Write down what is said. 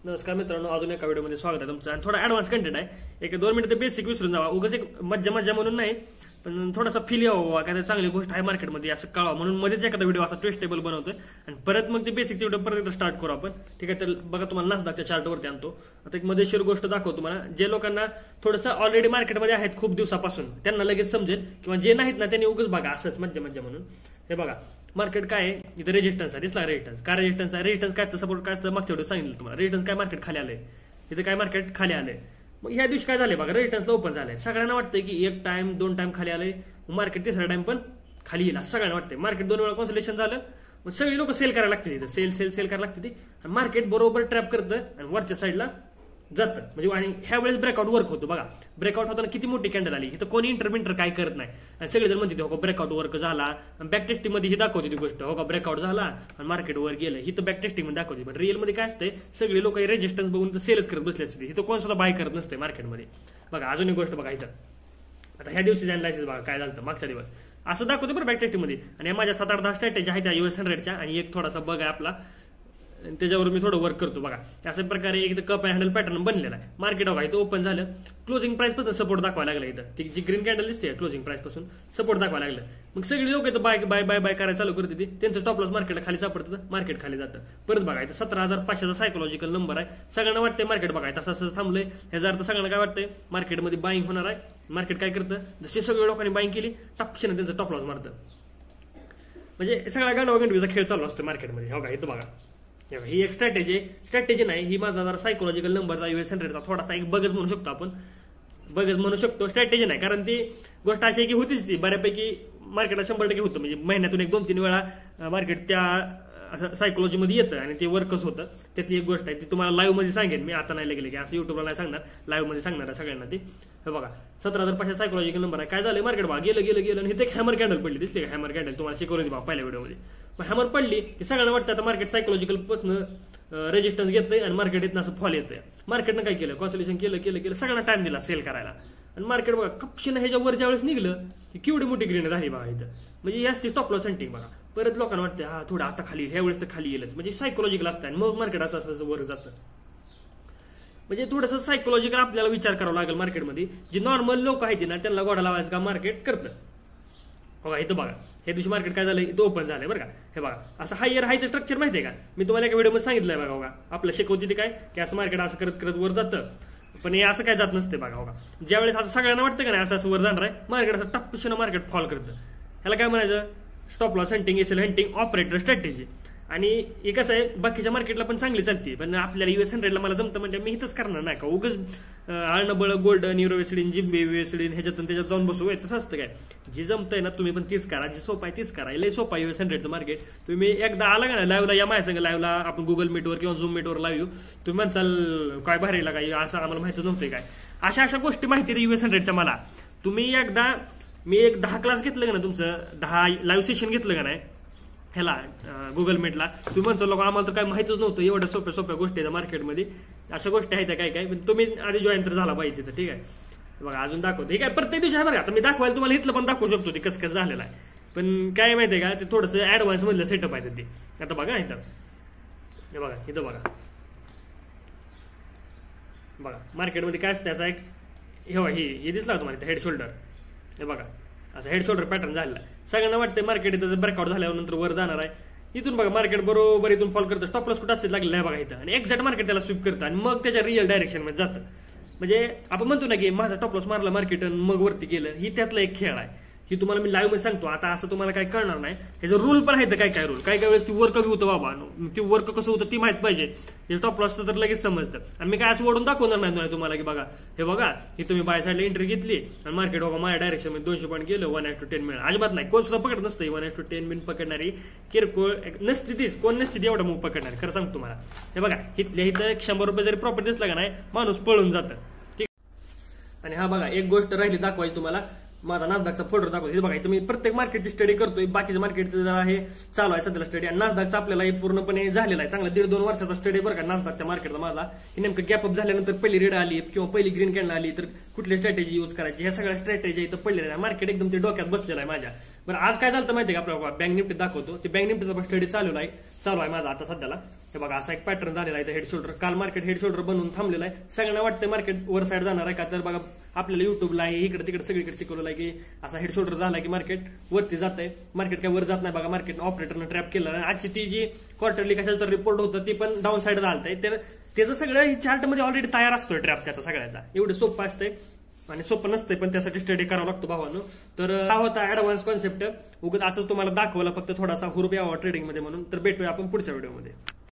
नमस्कार मित्रांनो, अजून एका व्हिडिओमध्ये स्वागत आहे तुमचं. आणि थोडा ऍडव्हान्स कंटेंट आहे. एक 2 मिनिट ते बेसिक विसरून जावा. उगाच एक मज्जा म्हणून नाही, पण थोडासा फील यावं काय चांगली गोष्ट आहे मार्केटमध्ये असं कळवा म्हणून मध्येच एखादा व्हिडिओ असा ट्विस्टेबल बनवतोय. आणि परत मग ते बेसिकचे व्हिडिओ परत एकदा स्टार्ट करू आपण. ठीक आहे, तर बघा तुम्हाला नासदाकच्या चार्टवरती आणतो. आता एक मजेशीर गोष्ट दाखवतो तुम्हाला. जे लोकांना थोडंसं ऑलरेडी मार्केटमध्ये आहेत खूप दिवसापासून त्यांना लगेच समजेल, किंवा जे नाहीत ना त्यांनी उगाच बघा असंच मज्जा म्हणून. हे बघा मार्केट काय आहे, इथं रेजिस्टन्स आहे. दिसला रेजिस्टन्स काय, रेजिस्टन्स आहे. रेजिस्टन्स काय सपोर्ट काय असतं मागच्या व्हिडिओ सांगितलं तुम्हाला. रेजिस्टन्स काय मार्केट खाली आलंय, इथं काय मार्केट खाली आलंय. मग ह्या दिवशी काय झालंय बघा, रेजिस्टन्सला ओपन झालंय. सगळ्यांना वाटतंय की एक टाइम 2 टाइम खाली आलंय, मार्केट तिसरा टाइम पण खाली येईल असं सगळ्यांना वाटतंय. मार्केट 2 वेळा कॉन्सोलेशन झालं, मग सगळी लोक सेल करायला लागते तिथं. सेल करायला लागते ती, आणि मार्केट बरोबर ट्रॅप करतं आणि वरच्या साईडला जातं. म्हणजे आणि ह्या वेळेस ब्रेकआउट वर्क होतो बघा. ब्रेकआउट होताना किती मोठी कॅन्डल आली, इथं कोणी इंटरमिंटर काय करत नाही. आणि सगळेजण म्हणते हो का ब्रेकआउट वर्क झाला. बॅक टेस्टिंग मध्ये ही दाखवते ती गोष्ट, हो का ब्रेकआउट झाला आणि मार्केट वर गेलं. ही तर बॅक टेस्टिंग मध्ये दाखवते, पण रिअल मध्ये काय असते, सगळे लोक रेजिस्टन्स बघून तर सेलच करत बसले असते. इथं कोण सुद्धा बाय करत नसते मार्केटमध्ये. बघा अजून एक गोष्ट बघा इथं. आता ह्या दिवशी अनालिसिस बघा काय झालं मागच्या दिवस असं दाखवतो बरं बॅक टेस्टिंग मध्ये. आणि माझ्या 7-8-10 स्ट्रॅटेजी आहेत त्या US 100च्या, आणि एक थोडासा बघ आहे आपला, त्याच्यावर मी थोडं वर्क करतो बघा. अशा प्रकारे एक कप हँडल पॅटर्न बनलेला आहे. मार्केट बघा इथं ओपन झालं, क्लोजिंग प्राइस पासून सपोर्ट दाखवायला लागला. इथं ती जी ग्रीन कॅन्डल दिसते क्लोजिंग प्राइस पासून सपोर्ट दाखवायला लागलं. मग सगळी लोक इथं बाय बाय बाय बाय करायला चालू करते. त्यांचं स्टॉप लॉस मार्केटला खाली सापडतं, मार्केट खाली जातं. परत बघा इथं 17,500चा सायकोलॉजिकल नंबर आहे. सगळ्यांना वाटतंय मार्केट बघा तसं असं थांबलंय. ह्याचा अर्थ सगळ्यांना काय वाटतंय, मार्केटमध्ये बाईंग होणार आहे. मार्केट काय करतं, जसे सगळ्या लोकांनी बाईंग केली टपशीनं त्यांचं स्टॉप लॉस मारतं. म्हणजे सगळ्या गांडवागंडवीचा खेळ चालू असतो मार्केटमध्ये. हो का इथं बघा, ही एक स्ट्रॅटेजी नाही, ही माझा जरा सायकोलॉजिकल नंबरचा US 100चा थोडासा एक बगच म्हणू शकतो आपण. बगच म्हणू शकतो, स्ट्रॅटेजी नाही. कारण ती गोष्ट अशी आहे की होतीच ती बऱ्यापैकी मार्केटला 100% होतं. म्हणजे महिन्यातून 1-2-3 वेळा मार्केट त्या असं सायकोलॉजीमध्ये येतं आणि ते वर्कच होतं. त्यातली एक गोष्ट आहे ती तुम्हाला लाईव्ह मध्ये सांगेन मी. आता नाही लागले की असं युट्यूबला नाही सांगणार, लाईव्ह मध्ये सांगणार आहे सगळ्यांना ती. हे बघा 17,500 सायकोलॉजिकल नंबर आहे. काय झालं मार्केट बघा गेलं आणि इथे एक हॅमर कॅन्डल पडली. दिसली का हॅमर कॅन्डल, तुम्हाला शिकवली होती बघा पहिल्या व्हिडिओमध्ये. मग हॅमर पडली की सगळ्यांना वाटतं आता मार्केट सायकोलॉजिकल पासून रेजिस्टन्स घेतंय आणि मार्केट इथं असं फॉल येतंय. मार्केटनं काय केलं, कॉन्सोलेशन केलं सगळ्यांना टाइम दिला सेल करायला. आणि मार्केट बघा कपशीनं ह्याच्या वर ज्या वेळेस निघलं की केवढी मोठी ग्रीन झाली बघा इथं. म्हणजे ही असते स्टॉप लॉस हंटिंग बघा. परत लोकांना वाटतं हा थोडं आता खाली, ह्या वेळेस तर खाली येईलच. म्हणजे सायकोलॉजिकल असतं आणि मग मार्केट असं वर जातं. म्हणजे थोडंसं सायकोलॉजिकल आपल्याला विचार करावा लागेल मार्केटमध्ये. जे नॉर्मल लोक आहेत ना त्यांना गोडा लावायचं का मार्केट करतं. बघा इथं बघा हे दिवशी मार्केट काय झालं, इथं ओपन झालंय बरं का. हे बघा असं हायर हायचं स्ट्रक्चर माहितीये का, मी तुम्हाला एका व्हिडिओमध्ये सांगितलंय बघा. बघा आपलं शिकवते ते काय की असं मार्केट असं करत वर जातं, पण हे असं काय जात नसते बघा. बघा ज्यावेळेस असं सगळ्यांना वाटतं का नाही असं वर जाणार आहे, मार्केट असं टप्पशीनं मार्केट फॉल करतं. ह्याला काय म्हणायचं, stop loss hunting, SL hunting, operator strategy. आणि हे कसं आहे बाकीच्या मार्केटला पण चांगली चालते, पण आपल्याला US 100ला मला जमतं म्हणजे मी इथंच करणार नाही का. उगाच आळणबळ गोल्डन युरोवेसिडीन जिम्बे वेसिडीन ह्याच्यातून त्याच्यात जाऊन बसू तसं असतं काय. जी जमतंय ना तुम्ही पण तीच करा, जी सोपं आहे तीच करा. लय सोपं आहे US 100चं मार्केट. तुम्ही एकदा आला का ना लाईव्हला, या माझ्या संग लाईव्हला आपण गुगल मीटवर किंवा झूम मीटवर लाईव्ह, तुम्ही म्हणसाल काय भरायला काय असं आम्हाला माहिती नव्हतं काय. अशा गोष्टी माहिती US 100च्या मला. तुम्ही एकदा मी एक 10 क्लास घेतलं का ना, तुमचं 10 लाईव्ह सेशन घेतलं का नाही ह्याला गुगल मीटला, तुम्ही म्हणतो लोक आम्हाला तर काय माहितीच नव्हतं एवढ्या सोप्या गोष्टी आहेत मार्केटमध्ये. अशा गोष्टी आहेत काय, पण तुम्ही आधी जॉईन तर झाला पाहिजे तिथं. ठीक आहे बघा अजून दाखवतो. हे काय प्रत्येक दिवशी आहे बघा. आता मी दाखवायला तुम्हाला इथलं पण दाखवू शकतो ते कसं झालेलं आहे, पण काय माहितीये का ते थोडंसं ऍडव्हान्स मधलं सेटअप आहे ते. आता बघा इथं, हे बघा इथं बघा मार्केटमध्ये काय असतं. असा एक हे दिसला तुम्हाला हेड शोल्डर. हे बघा असं हेड शोल्डर पॅटर्न झालेला. सगळ्यांना वाटतं मार्केट इथं ब्रेकआउट झाल्यानंतर वर जाणार आहे. इथून बघा मार्केट बरोबर इथून फॉल करतं, स्टॉप लॉस कुठं असते लागलेलं आहे बघा इथं, आणि एक्झॅक्ट मार्केट त्याला स्वीप करतं आणि मग त्याच्या रिअल डायरेक्शन मध्ये जातं. म्हणजे आपण म्हणतो ना की माझा स्टॉप लॉस मारला मार्केट मग वरती गेलं, ही त्यातला एक खेळ आहे. ही तुम्हाला मी लाईव्ह मध्ये सांगतो. आता असं तुम्हाला काय कळणार नाही, ह्याचं रूल पण आहे. काय रूल काय वेळेस ती वर्क होतं बाबा, ती वर्क कसं होतं ती माहित पाहिजे. हे स्टॉप लॉस तर लगेच समजतं. आणि मी काय असं ओढून दाखवणार नाही तुम्हाला की बघा हे बघा ही तुम्ही बाय साईडला एंट्री घेतली आणि मार्केट बघा माझ्या डायरेक्शन मध्ये 200 पॉईंट गेलं, 1:10 मिनिट. अजिबात नाही, कोण सुद्धा पकडत नसतं 1:10 मिनिट पकडणारी किरकोळ नसती तीच, कोण नसती एवढा मूव पकडणारी. खरं सांगतो तुम्हाला. हे बघा इथल्या इथं 100 रुपये जरी प्रॉफिट दिसला का नाही माणूस पळून जातं. ठीक. आणि हा बघा एक गोष्ट राहिली दाखवायची तुम्हाला, माझा नासदाकचा फोल्डर दाखवतो. हे बघा इथं मी प्रत्येक मार्केटची स्टडी करतोय. बाकीच्या मार्केटचं जरा हे चालू आहे सध्याला स्टडी, आणि नासदाकचा आपल्याला हे पूर्णपणे झालेला आहे. चांगला 1.5-2 वर्षाचा स्टडी बरं का नासदाकच्या मार्केटचा माझा. हे नेमकं गॅपअप झाल्यानंतर पहिली रेड आली किंवा पहिली ग्रीन कॅन्डल आली तर कुठली स्ट्रॅटेजी यूज करायची, ह्या सगळ्या स्ट्रॅटेजी इथं पडलेल्या आहे. मार्केट एकदम ते डोक्यात बसलेलं आहे माझ्या. बरं आज काय झालं माहिती आहे का आपल्याला, बँक निफ्टी दाखवतो. ते बँक निफ्टीचा स्टडी चालू आहे माझा आता सध्याला. हे बघा असा एक पॅटर्न झालेला आहे हेड शोल्डर. काल मार्केट हेड शोल्डर बनवून थांबलेला आहे. सगळ्यांना वाटतं मार्केट वर साईड जाणार आहे का, तर बघा आपल्याला युट्यूबला आहे इकडे तिकडे सगळीकडे शिकवलेलं आहे की असा हेड शोल्डर झाला की मार्केट वरती जात आहे. मार्केट काय वर जात नाही बघा, मार्केट ऑपरेटरनं ट्रॅप केलं. आजची ती जी क्वार्टरली कशाला तर रिपोर्ट होतं ती पण डाऊन साईड झालत आहे. तर त्याचं सगळं चार्टमध्ये ऑलरेडी तयार असतोय ट्रॅप त्याचा सगळ्याचा. एवढं सोपं असतंय आणि सोपं नसतंय, पण त्यासाठी स्टडी करावा लागतो भावांनो. तर हा होता ऍडव्हान्स कॉन्सेप्ट. उगाच असं तुम्हाला दाखवला फक्त थोडासा हुरूप यावा ट्रेडिंग मध्ये म्हणून. तर भेटूया आपण पुढच्या व्हिडिओमध्ये.